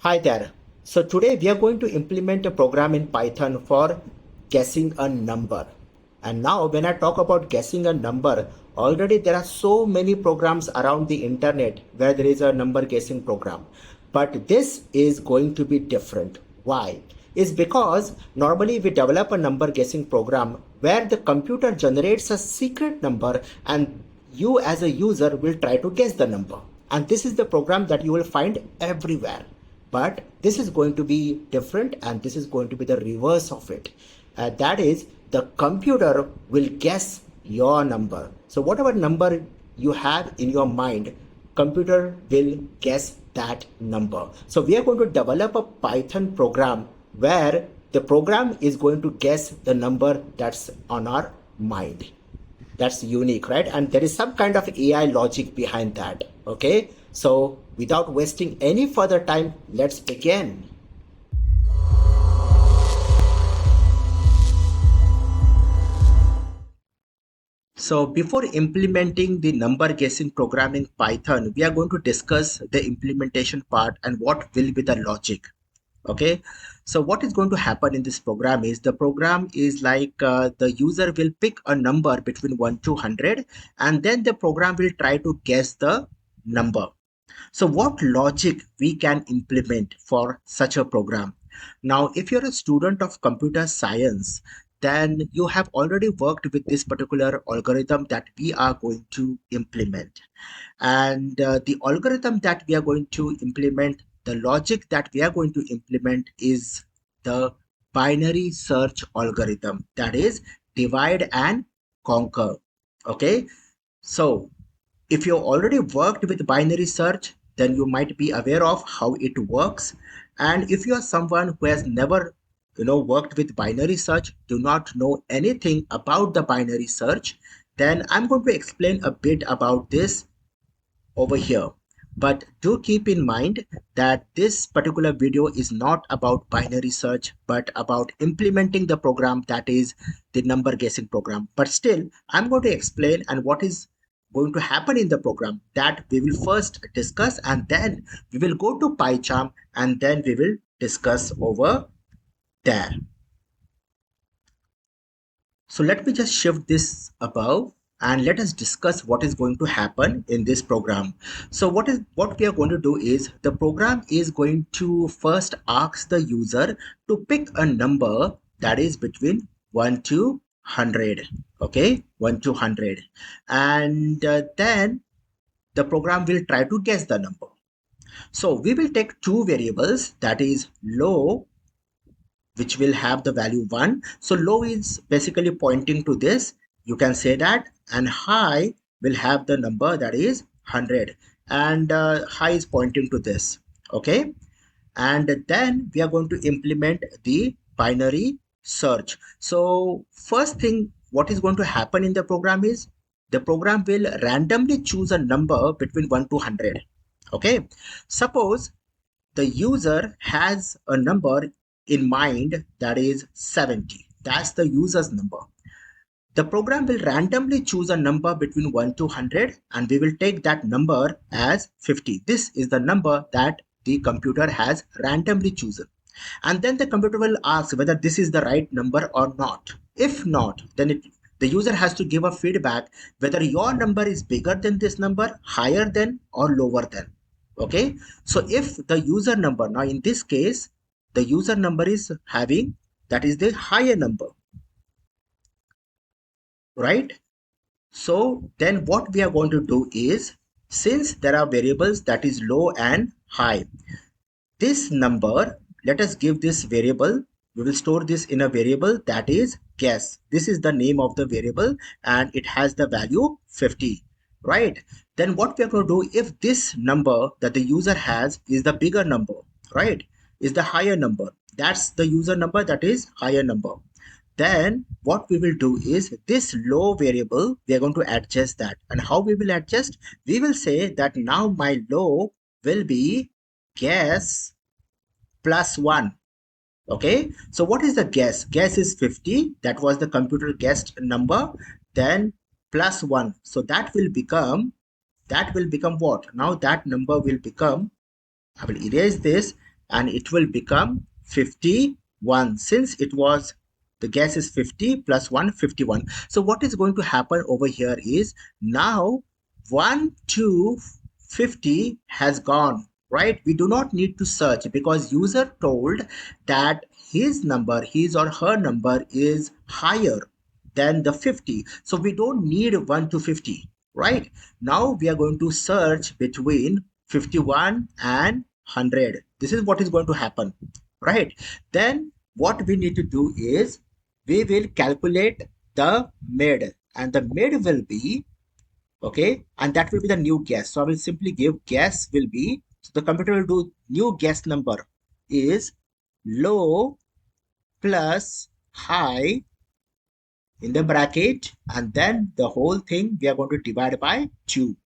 Hi there. So today we are going to implement a program in Python for guessing a number. And now when I talk about guessing a number, already there are so many programs around the internet where there is a number guessing program. But this is going to be different. Why? Is because normally we develop a number guessing program where the computer generates a secret number and you as a user will try to guess the number. And this is the program that you will find everywhere, but this is going to be different and this is going to be the reverse of it. That is, the computer will guess your number. So whatever number you have in your mind, computer will guess that number. So we are going to develop a Python program where the program is going to guess the number that's on our mind. That's unique, right? And there is some kind of AI logic behind that. Okay, so without wasting any further time, let's begin. So before implementing the number guessing program in Python, we are going to discuss the implementation part and what will be the logic. Okay, so what is going to happen in this program is the program is like the user will pick a number between 1 to 100 and then the program will try to guess the number. So what logic we can implement for such a program? Now, if you're a student of computer science, then you have already worked with this particular algorithm that we are going to implement. And the algorithm that we are going to implement, the logic that we are going to implement is the binary search algorithm, that is divide and conquer. Okay, so if you already worked with binary search, then you might be aware of how it works. And if you are someone who has never worked with binary search, do not know anything about the binary search, then I'm going to explain a bit about this over here. But do keep in mind that this particular video is not about binary search, but about implementing the program, that is the number guessing program. But still, I'm going to explain and what is going to happen in the program that we will first discuss, and then we will go to PyCharm and then we will discuss over there. So let me just shift this above and let us discuss what is going to happen in this program. So what we are going to do is the program is going to first ask the user to pick a number that is between 1 to 100. Okay, 1 to 100. And then the program will try to guess the number. So we will take two variables, that is low, which will have the value 1. So low is basically pointing to this, you can say that, and high will have the number that is 100, and high is pointing to this. Okay, and then we are going to implement the binary search. So first thing, what is going to happen in the program is the program will randomly choose a number between 1 to 100. Okay, suppose the user has a number in mind that is 70. That's the user's number. The program will randomly choose a number between 1 to 100 and we will take that number as 50. This is the number that the computer has randomly chosen. And then the computer will ask whether this is the right number or not. If not, then the user has to give a feedback whether your number is bigger than this number, higher than, or lower than. Okay, so if the user number, now in this case the user number is having, that is the higher number, right? So then what we are going to do is, since there are variables that is low and high, this number, let us give this variable, we will store this in a variable that is guess. This is the name of the variable and it has the value 50, right? Then what we are going to do, if this number that the user has is the bigger number, right, is the higher number, that's the user number, that is higher number, then what we will do is this low variable, we are going to adjust that. And how we will adjust? We will say that now my low will be guess plus 1. Okay, so what is the guess? Guess is 50. That was the computer guessed number. Then plus 1. So that will become what? Now that number will become, I will erase this, and it will become 51, since it was the guess is 50 plus 1, 51. So what is going to happen over here is now 1 to 50 has gone, right? We do not need to search because user told that his or her number is higher than the 50. So we don't need 1 to 50, right? Now we are going to search between 51 and 100. This is what is going to happen, right? Then what we need to do is we will calculate the mid, and the mid will be, okay, and that will be the new guess. So I will simply give guess will be, so the computer will do new guess number is low plus high in the bracket, and then the whole thing we are going to divide by 2.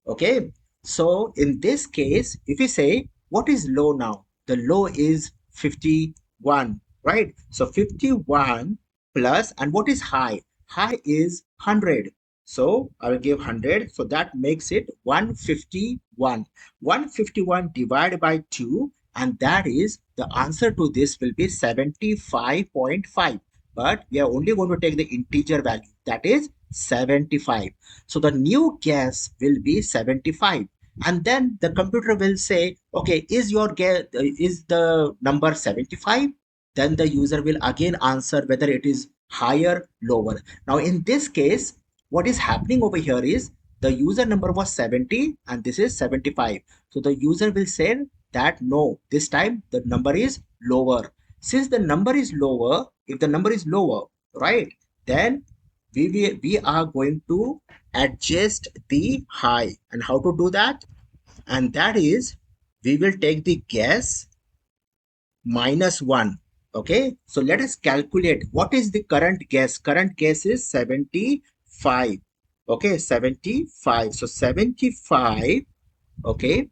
Okay, so in this case, if we say what is low now, the low is 51, right? So 51 plus, and what is high? High is 100. So I will give 100. So that makes it 151. 151 divided by 2, and that is the answer to this will be 75.5. But we are only going to take the integer value, that is 75. So the new guess will be 75. And then the computer will say, okay, is your guess, is the number 75? Then the user will again answer whether it is higher, lower. Now in this case, what is happening over here is the user number was 70 and this is 75. So the user will say that no, this time the number is lower. Since the number is lower, if the number is lower, right, then we are going to adjust the high. And how to do that? And that is, we will take the guess minus 1. Okay, so let us calculate what is the current guess. Current guess is 75. Okay, 75. So 75, okay,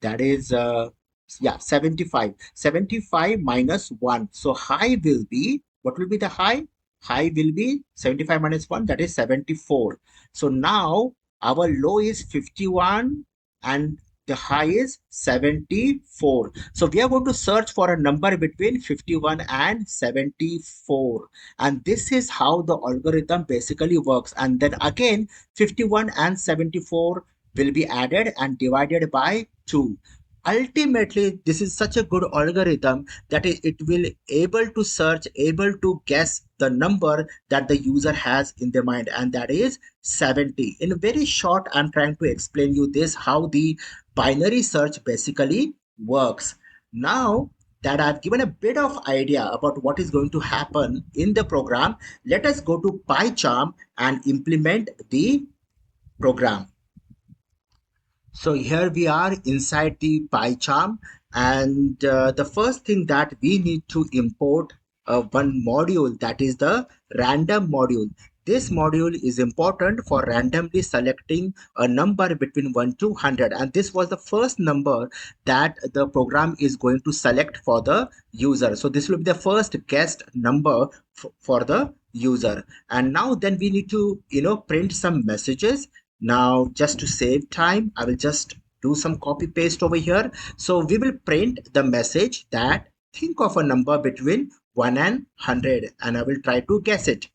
that is yeah, 75. 75 minus 1. So high will be, what will be the high? High will be 75 minus 1, that is 74. So now our low is 51 and the high is 74. So we are going to search for a number between 51 and 74. And this is how the algorithm basically works. And then again, 51 and 74 will be added and divided by 2. Ultimately, this is such a good algorithm that it will able to search, able to guess the number that the user has in their mind, and that is 70. In very short, I'm trying to explain you this, how the binary search basically works. Now that I've given a bit of idea about what is going to happen in the program, let us go to PyCharm and implement the program. So here we are inside the PyCharm, and the first thing that we need to import one module, that is the random module. This module is important for randomly selecting a number between 1 to 100, and this was the first number that the program is going to select for the user. So this will be the first guessed number for the user. And now then we need to print some messages. Now, just to save time, I will just do some copy paste over here. So we will print the message that think of a number between 1 and 100, and I will try to guess it.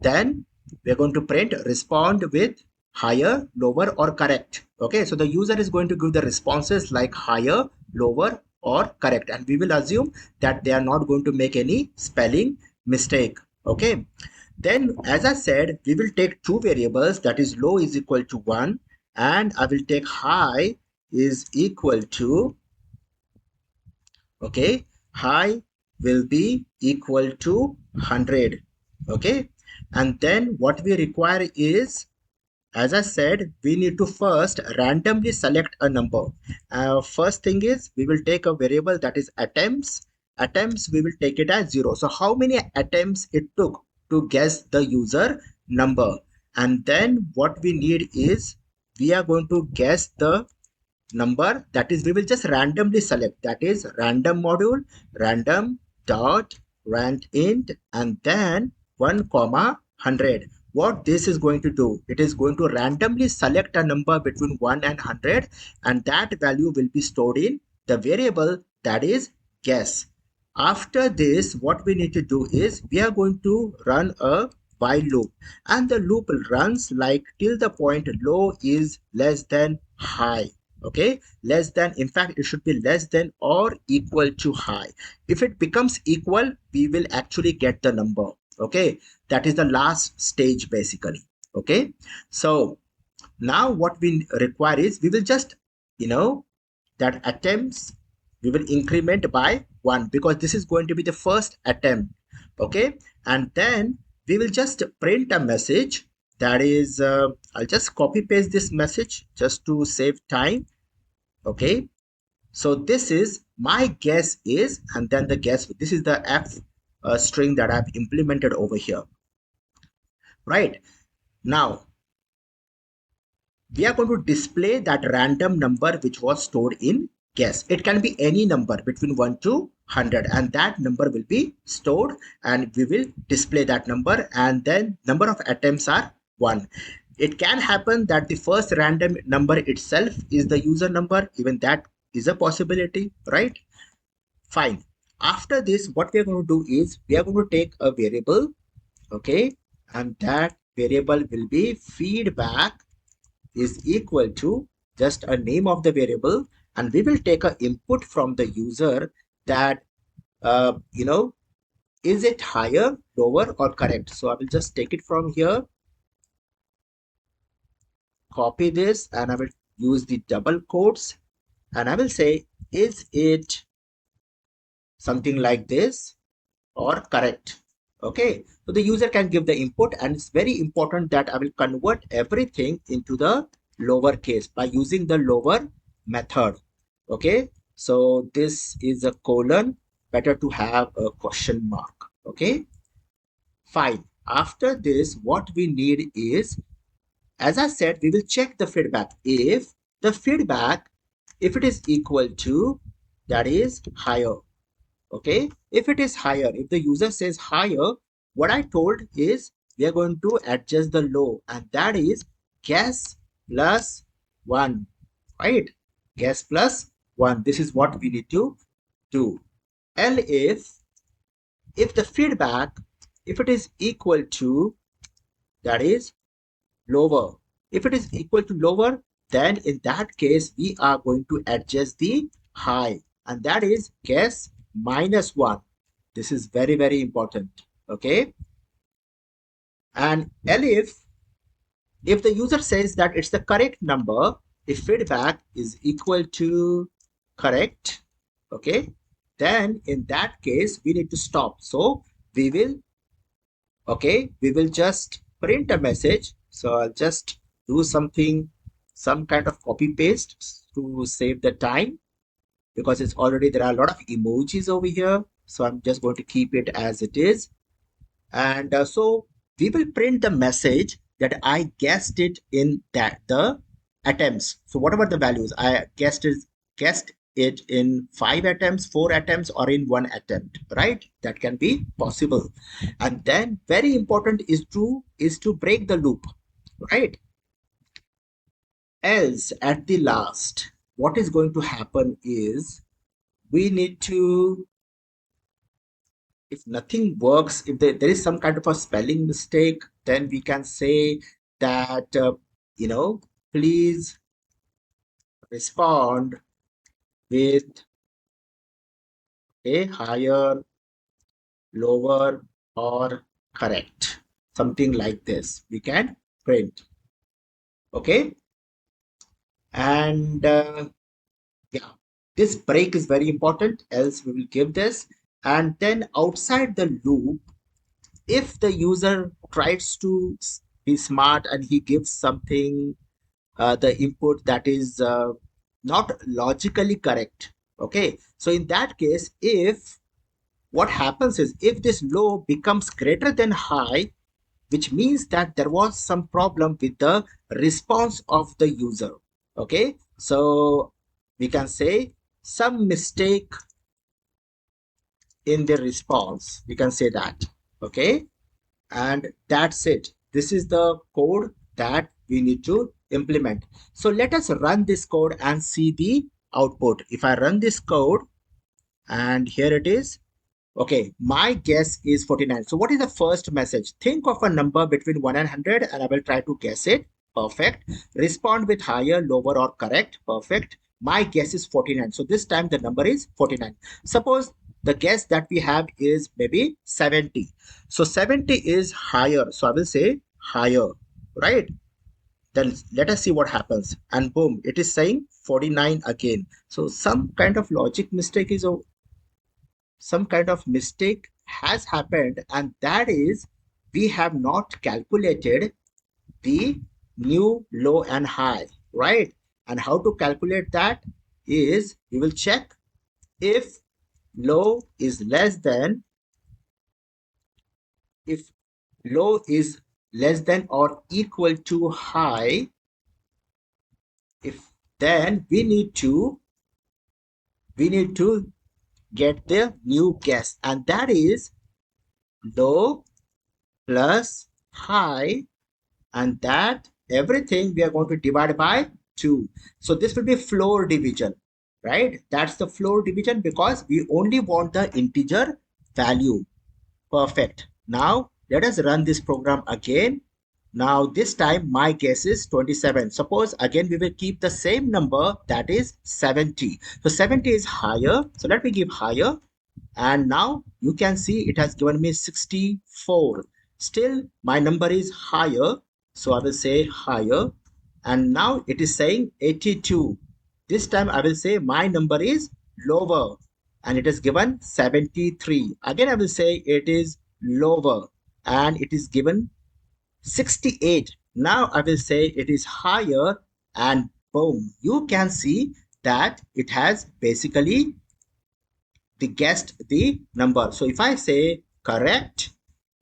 Then we're going to print respond with higher, lower, or correct. Okay, so the user is going to give the responses like higher, lower, or correct, and we will assume that they are not going to make any spelling mistake. Okay. Then, as I said, we will take two variables, that is low is equal to 1, and I will take high is equal to, okay, high will be equal to 100. Okay, and then what we require is, as I said, we need to first randomly select a number. First thing is, we will take a variable that is attempts. Attempts, we will take it as 0. So how many attempts it took to guess the user number. And then what we need is, we are going to guess the number, that is we will just randomly select, that is random module, random dot rand int, and then 1 comma 100. What this is going to do, it is going to randomly select a number between 1 and 100, and that value will be stored in the variable that is guess. After this, what we need to do is we are going to run a while loop, and the loop runs like till the point low is less than high. Okay, less than, in fact it should be less than or equal to high. If it becomes equal, we will actually get the number. Okay, that is the last stage basically. Okay, so now what we require is we will just, you know, that attempts we will increment by 1 because this is going to be the first attempt. Okay, and then we will just print a message that is I'll just copy paste this message just to save time. Okay, so this is my guess is, and then the guess, this is the f string that I've implemented over here. Right, now we are going to display that random number which was stored in guess. It can be any number between 1 to 100, and that number will be stored, and we will display that number, and then number of attempts are 1. It can happen that the first random number itself is the user number, even that is a possibility, right? Fine. After this, what we are going to do is we are going to take a variable, okay, and that variable will be feedback is equal to just a name of the variable, and we will take an input from the user that is it higher, lower, or correct. So I will just take it from here, copy this, and I will use the double quotes, and I will say is it something like this or correct. Okay, so the user can give the input, and it's very important that I will convert everything into the lower case by using the lower method. Okay, so this is a colon, better to have a question mark. Okay, fine. After this, what we need is, as I said, we will check the feedback. If the feedback, if it is equal to, that is higher. Okay, if it is higher, if the user says higher, what I told is we are going to adjust the low, and that is guess plus 1, right? Guess plus 1. This is what we need to do. And if the feedback, if it is equal to, that is lower, if it is equal to lower, then in that case we are going to adjust the high, and that is guess minus 1. This is very, very important. Okay, and if the user says that it's the correct number, if feedback is equal to correct, okay, then in that case we need to stop. So we will, okay, we will just print a message. So I'll just do something, some kind of copy paste to save the time, because it's already, there are a lot of emojis over here. So I'm just going to keep it as it is. And so we will print the message that I guessed it in that the attempts. So whatever the values I guessed it in 5 attempts, 4 attempts, or in 1 attempt, right? That can be possible. And then very important is to break the loop, right? Else at the last, what is going to happen is we need to, if nothing works, if there is some kind of a spelling mistake, then we can say that please respond with a higher, lower, or correct, something like this we can print. Okay, and yeah, this break is very important, else we will give this. And then outside the loop, if the user tries to be smart and he gives something, the input that is not logically correct, okay, so in that case, if what happens is, if this low becomes greater than high, which means that there was some problem with the response of the user. Okay, so we can say some mistake in the response, we can say that. Okay, and that's it. This is the code that we need to implement. So let us run this code and see the output. If I run this code, and here it is. Okay, my guess is 49. So what is the first message? Think of a number between 1 and 100 and I will try to guess it. Perfect. Respond with higher, lower or correct. Perfect. My guess is 49. So this time the number is 49. Suppose the guess that we have is maybe 70. So 70 is higher. So I will say higher, right? Then let us see what happens. And boom, it is saying 49 again. So some kind of mistake has happened, and that is we have not calculated the new low and high, right? And how to calculate that is we will check if low is less than, if low is less than or equal to high, if then we need to get the new guess, and that is low plus high, and that everything we are going to divide by 2. So this will be floor division, right? That's the floor division because we only want the integer value. Perfect. Now let us run this program again. Now this time my guess is 27. Suppose again we will keep the same number, that is 70. So 70 is higher. So let me give higher. And now you can see it has given me 64. Still my number is higher. So I will say higher. And now it is saying 82. This time I will say my number is lower. And it is given 73. Again I will say it is lower. And it is given 68. Now I will say it is higher, and boom, you can see that it has basically guessed the number. So if I say correct,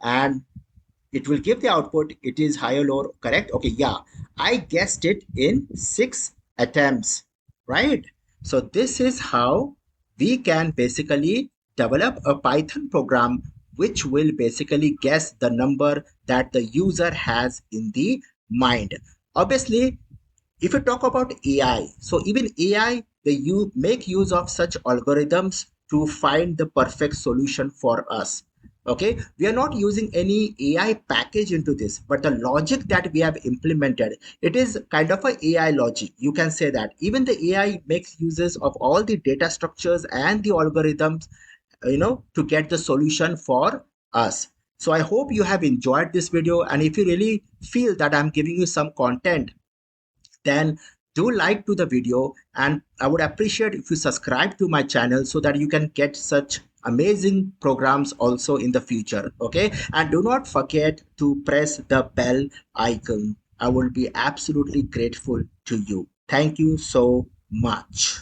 and it will give the output, it is higher, lower, correct. Okay, yeah, I guessed it in 6 attempts, right? So this is how we can basically develop a Python program which will basically guess the number that the user has in the mind. Obviously, if you talk about AI, so even AI, they you make use of such algorithms to find the perfect solution for us. Okay, we are not using any AI package into this, but the logic that we have implemented, it is kind of a AI logic. You can say that even the AI makes uses of all the data structures and the algorithms, to get the solution for us. So I hope you have enjoyed this video, and if you really feel that I'm giving you some content, then do like to the video, and I would appreciate if you subscribe to my channel so that you can get such amazing programs also in the future. Okay, and do not forget to press the bell icon. I will be absolutely grateful to you. Thank you so much.